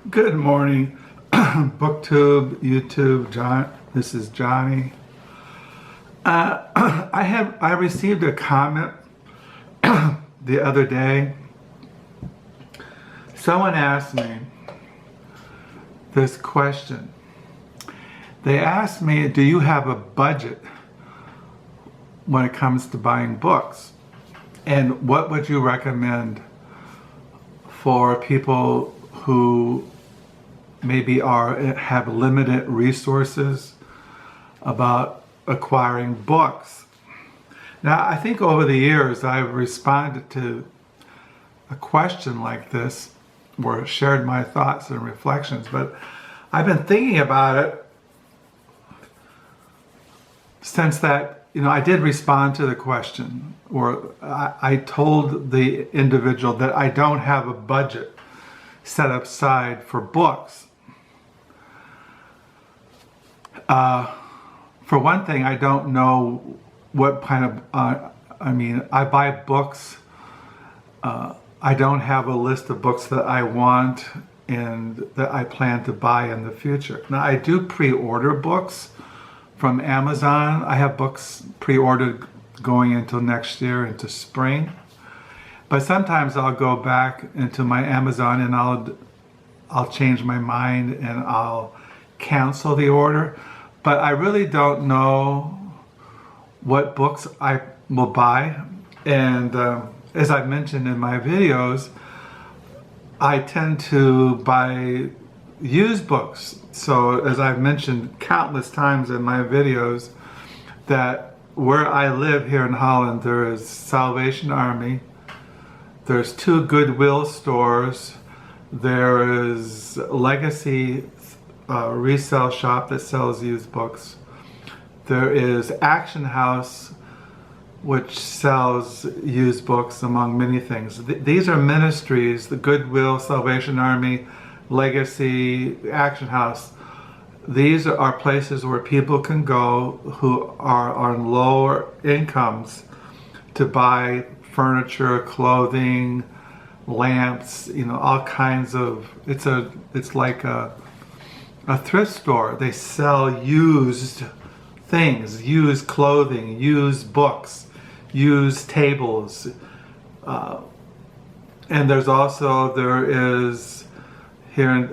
Good morning, BookTube, YouTube, John. This is Johnny. I received a comment the other day. Someone asked me this question. They asked me, "Do you have a budget when it comes to buying books? And what would you recommend for people who maybe have limited resources about acquiring books?" Now, I think over the years I've responded to a question like this or shared my thoughts and reflections, but I've been thinking about it since that, I did respond to the question, or I told the individual that I don't have a budget set aside for books. For one thing, I don't know what kind of, I buy books. I don't have a list of books that I want and that I plan to buy in the future. Now, I do pre-order books from Amazon. I have books pre-ordered going into next year, into spring. But sometimes I'll go back into my Amazon and I'll change my mind and I'll cancel the order. But I really don't know what books I will buy. And as I've mentioned in my videos, I tend to buy used books. So as I've mentioned countless times in my videos, that where I live here in Holland, there is Salvation Army, there's 2 Goodwill stores, there is Legacy resale shop that sells used books, there is Action House, which sells used books, among many things. These are ministries: the Goodwill, Salvation Army, Legacy, Action House. These are places where people can go who are on lower incomes to buy furniture, clothing, lamps, all kinds of, it's like a thrift store. They sell used things, used clothing, used books, used tables. And there is here in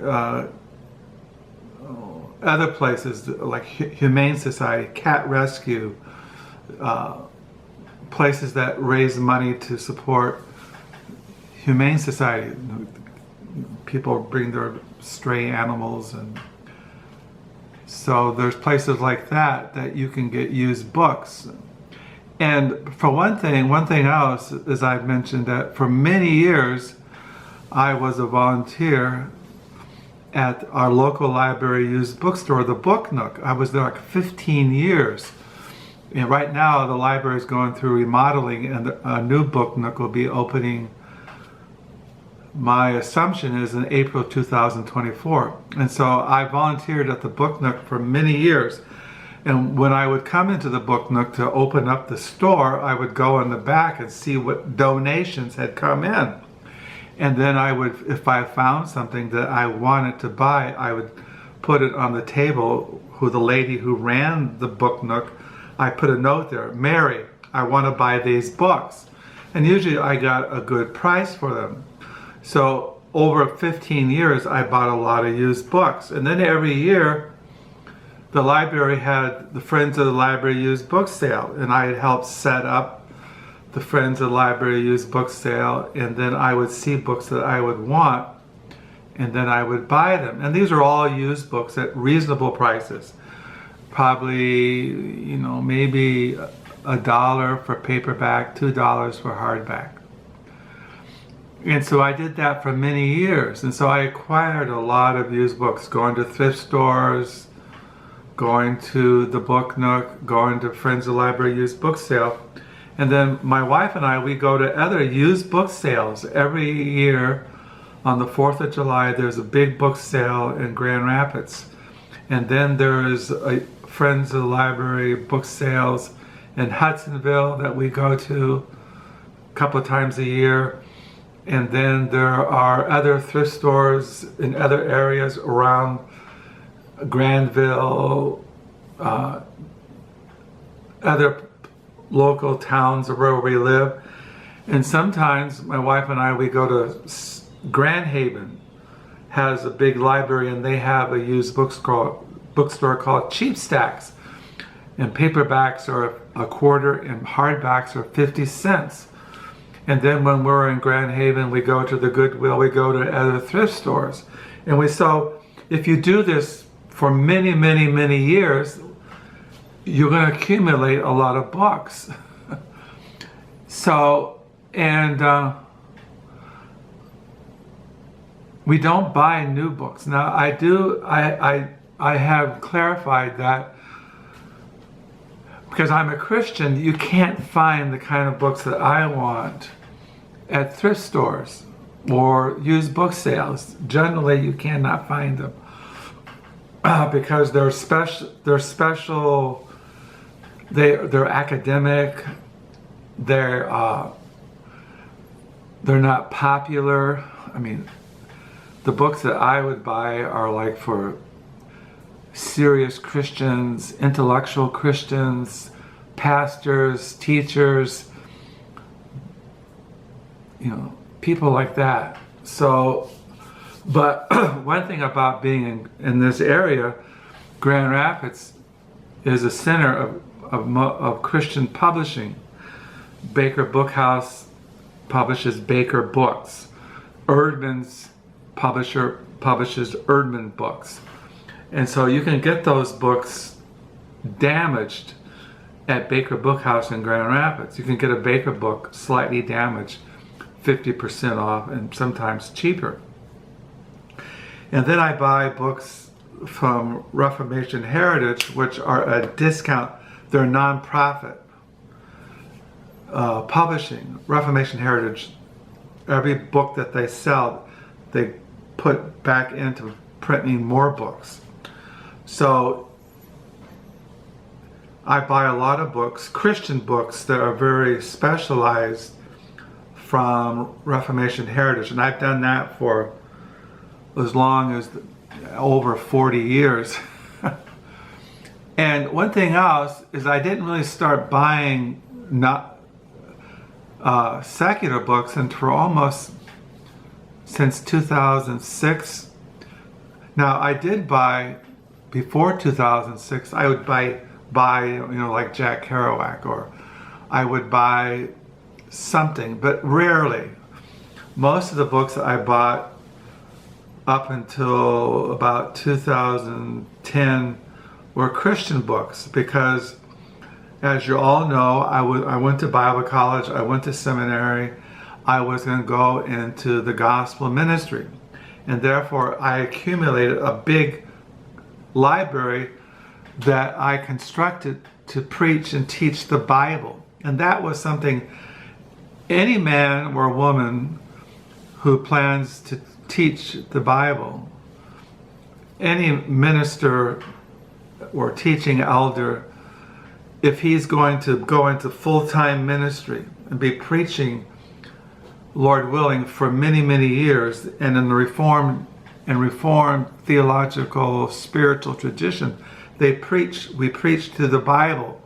other places like Humane Society, Cat Rescue, places that raise money to support Humane Society. People bring their stray animals, and so there's places like that you can get used books. And for one thing else, as I've mentioned, that for many years I was a volunteer at our local library used bookstore, the Book Nook. I was there like 15 years. And right now the library is going through remodeling, and a new Book Nook will be opening, my assumption is, in April 2024. And so I volunteered at the Book Nook for many years. And when I would come into the Book Nook to open up the store, I would go in the back and see what donations had come in. And then I would, if I found something that I wanted to buy, I would put it on the table. The lady who ran the Book Nook, I put a note there: "Mary, I want to buy these books." And usually I got a good price for them. So over 15 years, I bought a lot of used books. And then every year, the library had the Friends of the Library used book sale, and I had helped set up the Friends of the Library used book sale, and then I would see books that I would want, and then I would buy them. And these are all used books at reasonable prices. Probably, maybe $1 for paperback, $2 for hardback. And so I did that for many years. And so I acquired a lot of used books, going to thrift stores, going to the Book Nook, going to Friends of the Library used book sale. And then my wife and I, we go to other used book sales. Every year on the 4th of July, there's a big book sale in Grand Rapids. And then there is a Friends of the Library book sales in Hudsonville that we go to a couple of times a year. And then there are other thrift stores in other areas around Granville, other local towns where we live. And sometimes my wife and I, we go to Grand Haven, has a big library, and they have a used bookstore called Cheap Stacks. And paperbacks are a quarter and hardbacks are 50 cents. And then when we're in Grand Haven, we go to the Goodwill, we go to other thrift stores. And so if you do this for many, many, many years, you're going to accumulate a lot of books. We don't buy new books. Now I have clarified that because I'm a Christian, you can't find the kind of books that I want at thrift stores or used book sales. Generally, you cannot find them because they're special. They're academic. They're not popular. I mean, the books that I would buy are like for serious Christians, intellectual Christians, pastors, teachers, people like that. So, but one thing about being in this area, Grand Rapids is a center of Christian publishing. Baker Bookhouse publishes Baker books. Erdman's publisher publishes Erdman books. And so you can get those books damaged at Baker Bookhouse in Grand Rapids. You can get a Baker book slightly damaged, 50% off, and sometimes cheaper. And then I buy books from Reformation Heritage, which are a discount. They're nonprofit publishing. Reformation Heritage, every book that they sell, they put back into printing more books. So I buy a lot of books, Christian books that are very specialized from Reformation Heritage. And I've done that for as long as over 40 years. And one thing else is I didn't really start buying secular books until almost since 2006. Now I did buy, before 2006, I would buy like Jack Kerouac, or I would buy something, but rarely. Most of the books that I bought up until about 2010 were Christian books, because as you all know, I went to Bible college, I went to seminary, I was going to go into the gospel ministry, and therefore I accumulated a big library that I constructed to preach and teach the Bible. And that was something any man or woman who plans to teach the Bible, any minister or teaching elder, if he's going to go into full-time ministry and be preaching, Lord willing, for many, many years, and in the Reformed theological spiritual tradition, we preach to the Bible,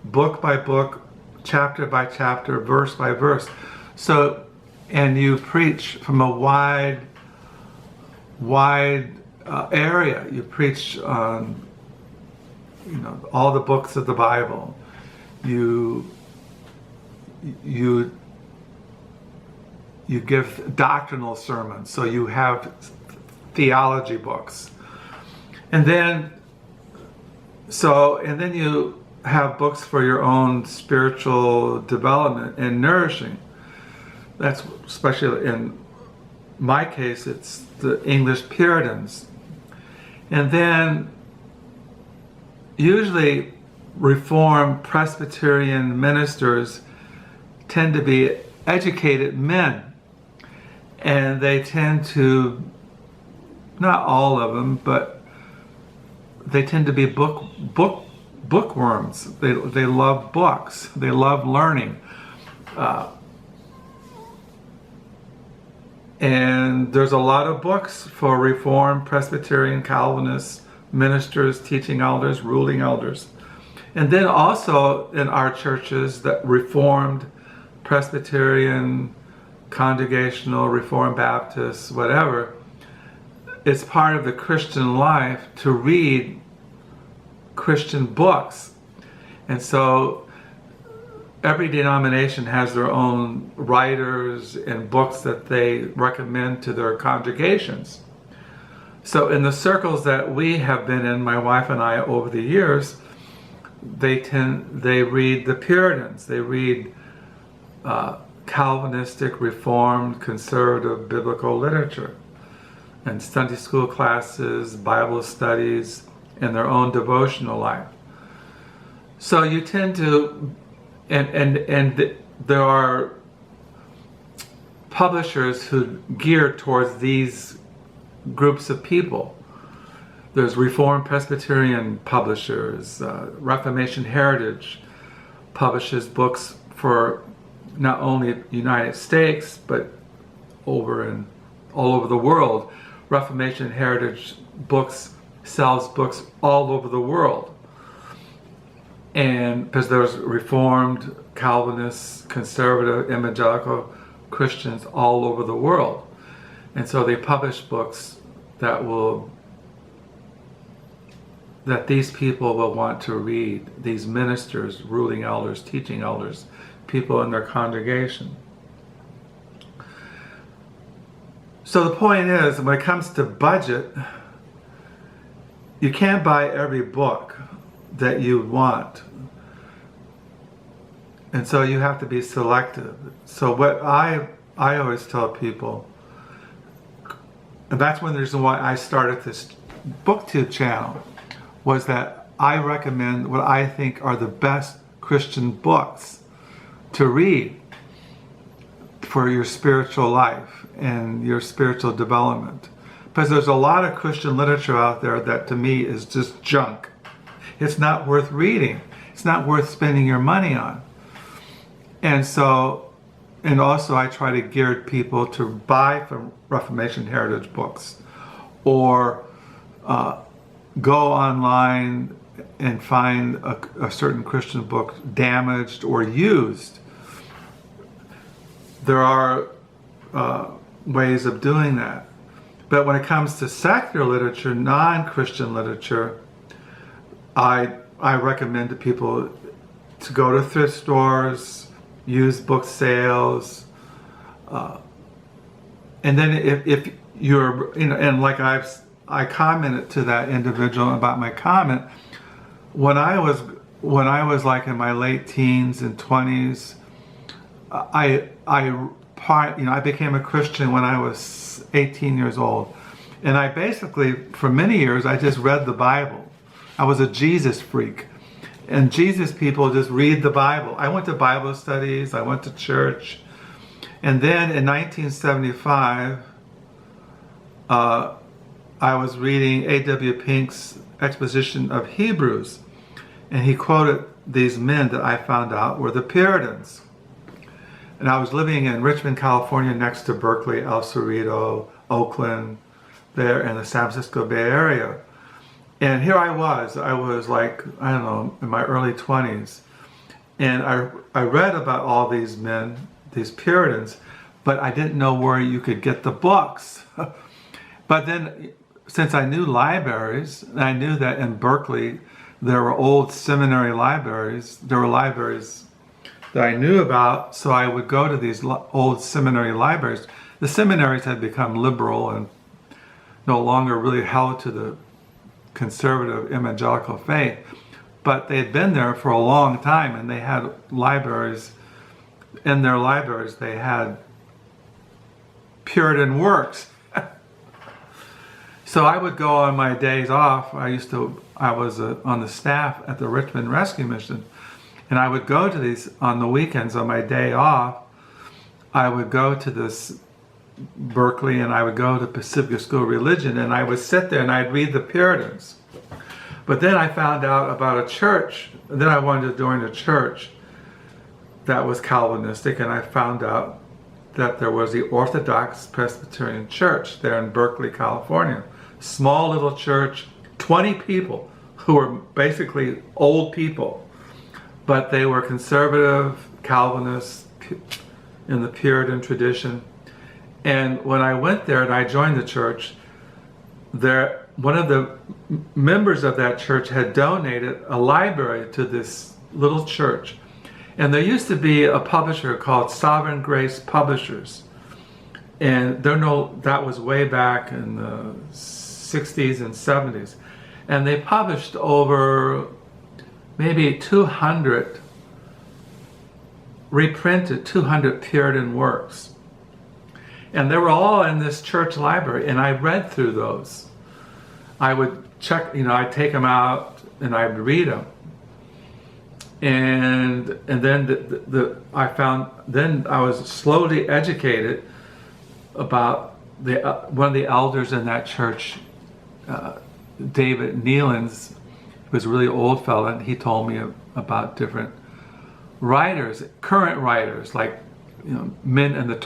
book by book, chapter by chapter, verse by verse. So, and you preach from a wide area. You preach on, all the books of the Bible. You give doctrinal sermons, so you have theology books. And then you have books for your own spiritual development and nourishing. That's especially in my case, it's the English Puritans. And then usually Reformed Presbyterian ministers tend to be educated men, and they tend to, not all of them, but they tend to be bookworms. They love books. They love learning. And there's a lot of books for Reformed, Presbyterian, Calvinist ministers, teaching elders, ruling elders. And then also in our churches, that Reformed, Presbyterian, Congregational, Reformed Baptist, whatever, it's part of the Christian life to read Christian books. And so every denomination has their own writers and books that they recommend to their congregations. So in the circles that we have been in, my wife and I, over the years, they read the Puritans, they read Calvinistic, Reformed, conservative biblical literature, and Sunday school classes, Bible studies, and their own devotional life. So you tend to, and there are publishers who gear towards these groups of people. There's Reformed Presbyterian publishers. Reformation Heritage publishes books for not only the United States, but all over the world. Reformation Heritage Books sells books all over the world. And because there's Reformed, Calvinist, conservative, evangelical Christians all over the world. And so they publish books that these people will want to read, these ministers, ruling elders, teaching elders, people in their congregation. So the point is, when it comes to budget, you can't buy every book that you want. And so you have to be selective. So what I always tell people, and that's one reason why I started this BookTube channel, was that I recommend what I think are the best Christian books to read for your spiritual life and your spiritual development. Because there's a lot of Christian literature out there that to me is just junk. It's not worth reading. It's not worth spending your money on. And also I try to gear people to buy from Reformation Heritage Books, or go online and find a certain Christian book damaged or used. There are ways of doing that. But when it comes to secular literature, non-Christian literature, I recommend to people to go to thrift stores, used book sales, and then if you're, and like I commented to that individual about my comment, when I was like in my late teens and 20s, I became a Christian when I was 18 years old. And I basically, for many years, I just read the Bible. I was a Jesus freak. And Jesus people just read the Bible. I went to Bible studies, I went to church. And then in 1975, I was reading A.W. Pink's exposition of Hebrews. And he quoted these men that I found out were the Puritans. And I was living in Richmond, California, next to Berkeley, El Cerrito, Oakland, there in the San Francisco Bay Area. And here I was like, I don't know, in my early 20s. And I read about all these men, these Puritans, but I didn't know where you could get the books. But then, since I knew libraries, and I knew that in Berkeley there were old seminary libraries, there were libraries that I knew about, so I would go to these old seminary libraries. The seminaries had become liberal and no longer really held to the conservative evangelical faith, but they had been there for a long time, and they had libraries. In their libraries they had Puritan works. So I would go on my days off. I was on the staff at the Richmond Rescue Mission, and I would go to these on the weekends. On my day off, I would go to this Berkeley, and I would go to Pacific School of Religion, and I would sit there and I'd read the Puritans. But then I found out about a church, and then I wanted to join a church that was Calvinistic, and I found out that there was the Orthodox Presbyterian Church there in Berkeley, California. Small little church, 20 people who were basically old people, but they were conservative, Calvinists in the Puritan tradition. And when I went there and I joined the church, one of the members of that church had donated a library to this little church. And there used to be a publisher called Sovereign Grace Publishers. And that was way back in the 60s and 70s. And they published over maybe 200, reprinted 200 Puritan works. And they were all in this church library, and I read through those. I would check, I'd take them out and I'd read them. And then I was slowly educated about one of the elders in that church, David Nealons, who was a really old fella, and he told me about different writers, current writers, like men in the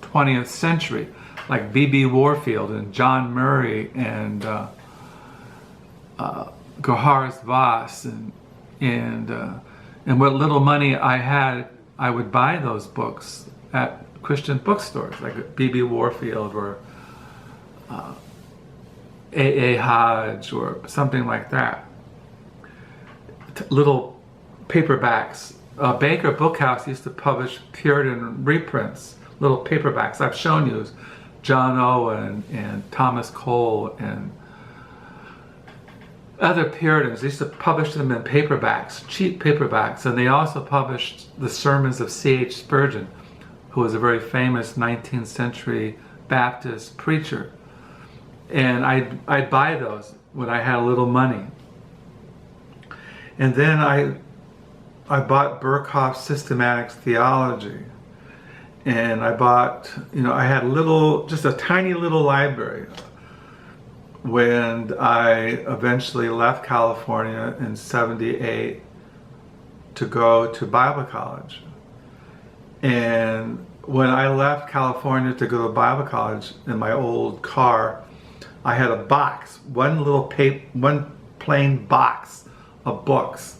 20th century, like B.B. Warfield and John Murray and Geharis Voss, and what little money I had, I would buy those books at Christian bookstores, like B.B. Warfield or A.A. Hodge or something like that. Little paperbacks. Baker Bookhouse used to publish Puritan reprints, little paperbacks. I've shown you John Owen and Thomas Cole and other Puritans. They used to publish them in paperbacks, cheap paperbacks, and they also published the sermons of C.H. Spurgeon, who was a very famous 19th century Baptist preacher. And I'd buy those when I had a little money. And then I bought Berkhof's Systematic Theology. And I bought, I had just a tiny little library when I eventually left California in '78 to go to Bible college. And when I left California to go to Bible college in my old car, I had a box, one plain box of books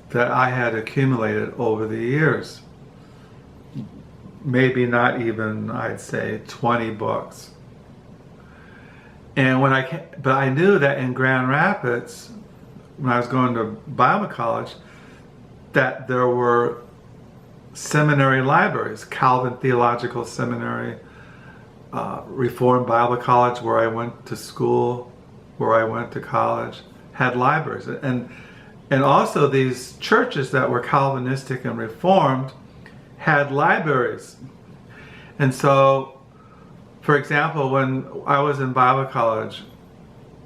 that I had accumulated over the years. Maybe not even, I'd say, 20 books. And but I knew that in Grand Rapids, when I was going to Bible college, that there were seminary libraries, Calvin Theological Seminary, Reformed Bible College, where I went to school, where I went to college, had libraries. And also these churches that were Calvinistic and Reformed had libraries. And so, for example, when I was in Bible college,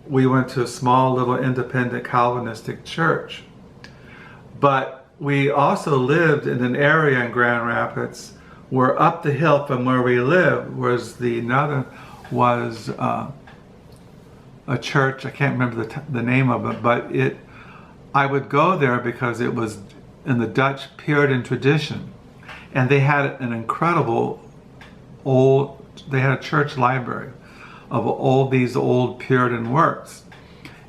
we went to a small little independent Calvinistic church. But we also lived in an area in Grand Rapids where up the hill from where we lived was a church. I can't remember the name of it, but I would go there because it was in the Dutch Puritan tradition. And they had an incredible they had a church library of all these old Puritan works.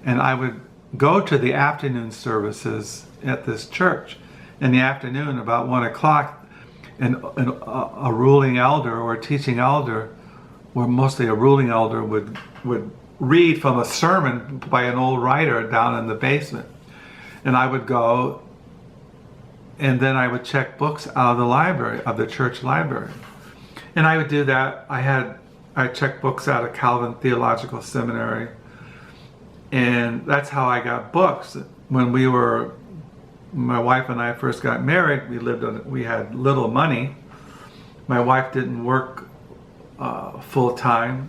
And I would go to the afternoon services at this church. In the afternoon, about 1 o'clock, and a ruling elder or a teaching elder, or mostly a ruling elder, would read from a sermon by an old writer down in the basement. And I would go, and then I would check books out of the library, of the church library. And I would do that. I checked books out of Calvin Theological Seminary. And that's how I got books. When my wife and I first got married, we had little money. My wife didn't work full time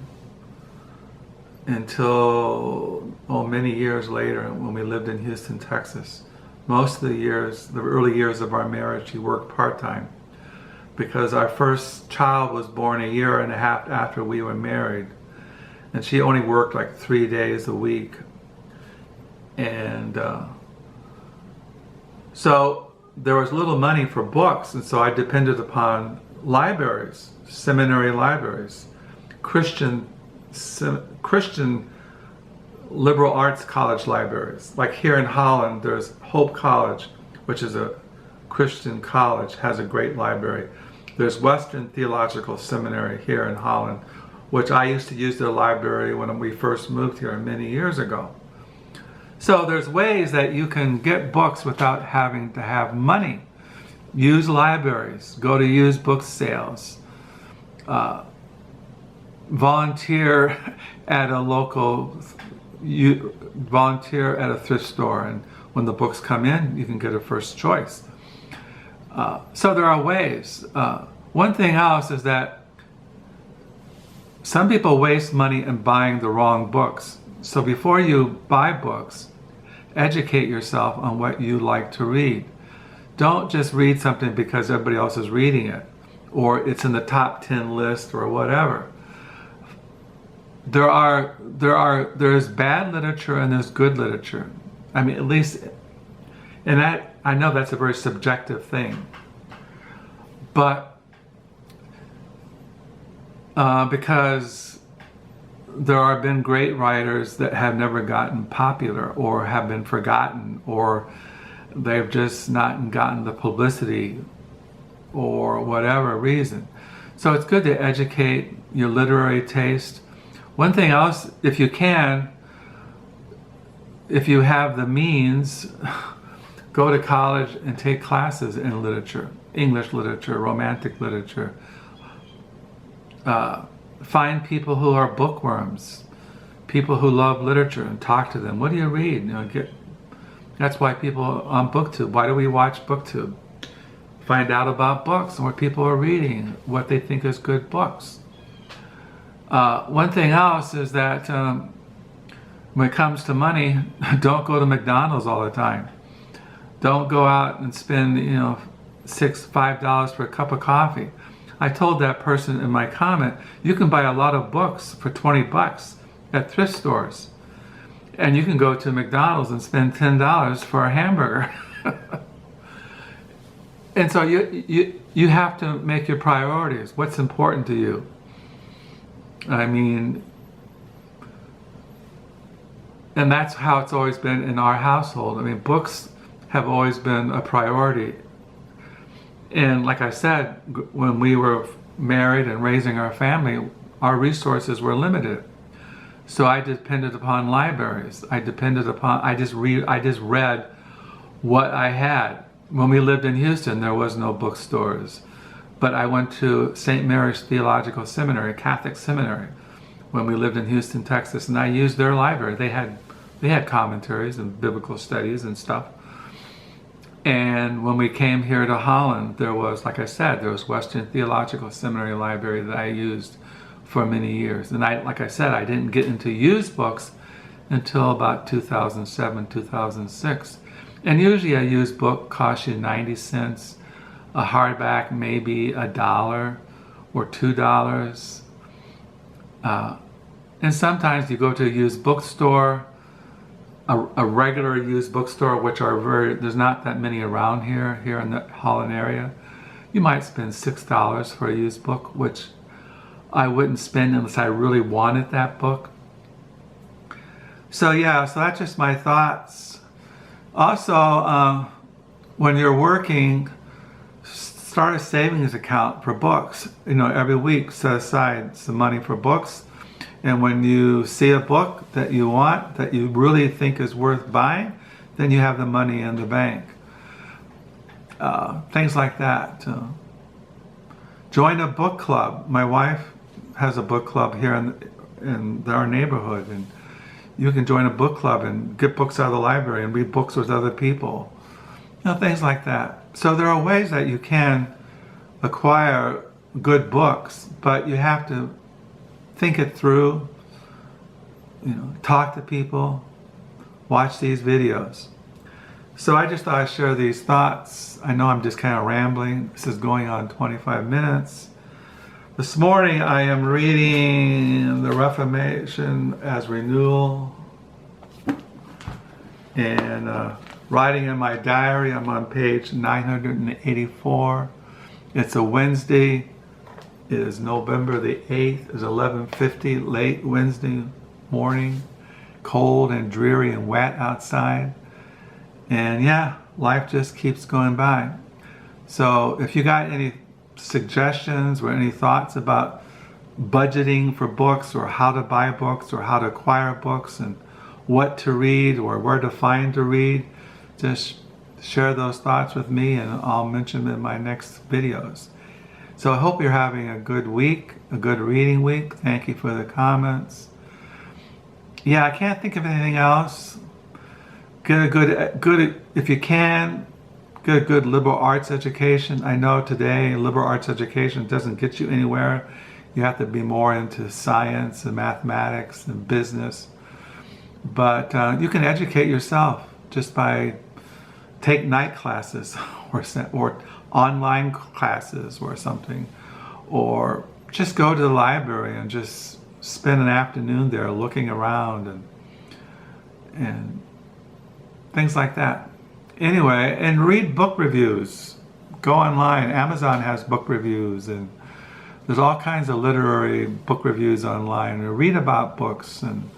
until many years later when we lived in Houston, Texas. Most of the early years of our marriage, she worked part-time because our first child was born a year and a half after we were married. And she only worked like 3 days a week. And so there was little money for books, and so I depended upon libraries, seminary libraries, Christian liberal arts college libraries. Like here in Holland, there's Hope College, which is a Christian college, has a great library. There's Western Theological Seminary here in Holland, which I used to use their library when we first moved here many years ago. So there's ways that you can get books without having to have money. Use libraries, go to used book sales, volunteer at a volunteer at a thrift store, and when the books come in, you can get a first choice. So there are ways. One thing else is that some people waste money in buying the wrong books. So before you buy books, educate yourself on what you like to read. Don't just read something because everybody else is reading it, or it's in the top 10 list or whatever. There's bad literature and there's good literature. I mean, at least, and I know that's a very subjective thing, but because there have been great writers that have never gotten popular or have been forgotten, or they've just not gotten the publicity or whatever reason. So it's good to educate your literary taste. One thing else, if you can, if you have the means, go to college and take classes in literature, English literature, romantic literature. Find people who are bookworms, people who love literature, and talk to them. What do you read? That's why people on BookTube. Why do we watch BookTube? Find out about books and what people are reading, what they think is good books. One thing else is that when it comes to money, don't go to McDonald's all the time. Don't go out and spend, $5 for a cup of coffee. I told that person in my comment, you can buy a lot of books for 20 bucks at thrift stores. And you can go to McDonald's and spend $10 for a hamburger. And so you have to make your priorities. What's important to you? I mean, and that's how it's always been in our household. I mean, books have always been a priority. And like I said, when we were married and raising our family, our resources were limited. So I depended upon libraries. I just read what I had. When we lived in Houston, there was no bookstores. But I went to St. Mary's Theological Seminary, Catholic seminary, when we lived in Houston, Texas, and I used their library. They had commentaries and biblical studies and stuff. And when we came here to Holland, there was, like I said, there was Western Theological Seminary library that I used for many years. And like I said, I didn't get into used books until about 2007, 2006. And usually a used book costs you 90 cents. A hardback maybe $1 or $2. And sometimes you go to a used bookstore, a regular used bookstore, which are there's not that many around here in the Holland area. You might spend $6 for a used book, which I wouldn't spend unless I really wanted that book. So yeah, so that's just my thoughts. Also, when you're working, start a savings account for books. Every week set aside some money for books. And when you see a book that you want, that you really think is worth buying, then you have the money in the bank. Things like that. Join a book club. My wife has a book club here in our neighborhood, and you can join a book club and get books out of the library and read books with other people. Things like that. So there are ways that you can acquire good books, but you have to think it through, talk to people, watch these videos. So I just thought I'd share these thoughts. I know I'm just kind of rambling. This is going on 25 minutes. This morning I am reading The Reformation as Renewal, and writing in my diary. I'm on page 984. It's a Wednesday. is November the 8th. It's 11:50, late Wednesday morning. Cold and dreary and wet outside. And yeah, life just keeps going by. So if you got any suggestions or any thoughts about budgeting for books, or how to buy books, or how to acquire books, and what to read or where to find to read, just share those thoughts with me and I'll mention them in my next videos. So I hope you're having a good week, a good reading week. Thank you for the comments. Yeah, I can't think of anything else. Get a good, if you can, get a good liberal arts education. I know today liberal arts education doesn't get you anywhere. You have to be more into science and mathematics and business. But you can educate yourself just by take night classes or online classes or something. Or just go to the library and just spend an afternoon there looking around and things like that. Anyway, and read book reviews. Go online. Amazon has book reviews, and there's all kinds of literary book reviews online. And read about books, and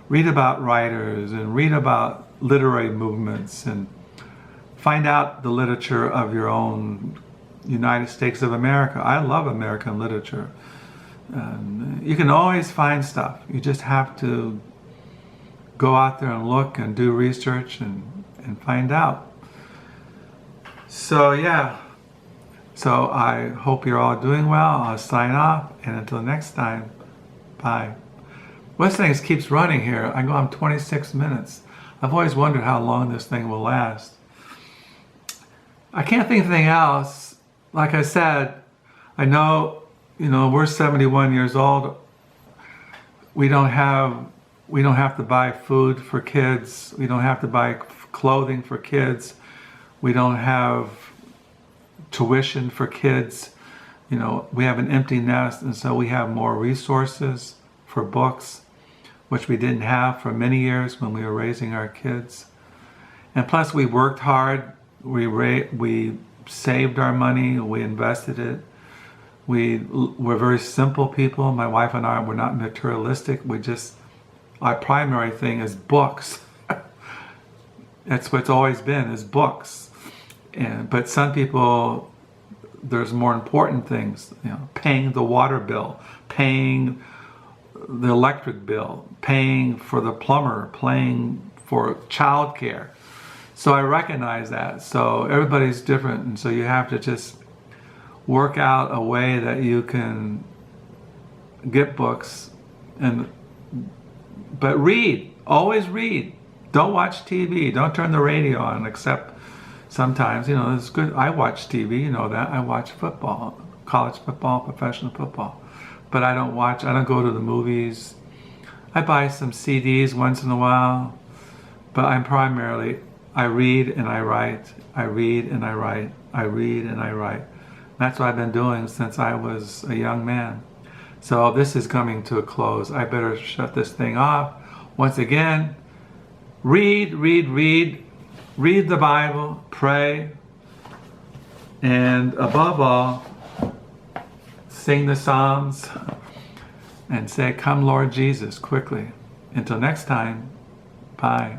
read about writers, and read about literary movements, and find out the literature of your own United States of America. I love American literature. You can always find stuff. You just have to go out there and look and do research and find out. So yeah, so I hope you're all doing well. I'll sign off, and until next time, bye. This thing keeps running here. I go on 26 minutes. I've always wondered how long this thing will last. I can't think of anything else. Like I said, I know, we're 71 years old. We don't have to buy food for kids. We don't have to buy clothing for kids. We don't have tuition for kids. We have an empty nest, and so we have more resources for books, which we didn't have for many years when we were raising our kids. And plus, we worked hard. We saved our money. We invested it. We're very simple people. My wife and I, we're not materialistic. Our primary thing is books. That's what's always been, is books. But some people, there's more important things, paying the water bill, paying the electric bill, paying for the plumber, paying for childcare. So I recognize that. So everybody's different, and so you have to just work out a way that you can get books. But read, always read. Don't watch TV, don't turn the radio on, except sometimes, it's good. I watch TV, you know that. I watch football, college football, professional football. But I don't go to the movies. I buy some CDs once in a while, but I read and I write. I read and I write. I read and I write. That's what I've been doing since I was a young man. So this is coming to a close. I better shut this thing off. Once again, read the Bible, pray, and above all, sing the Psalms and say, "Come Lord Jesus," quickly. Until next time, bye.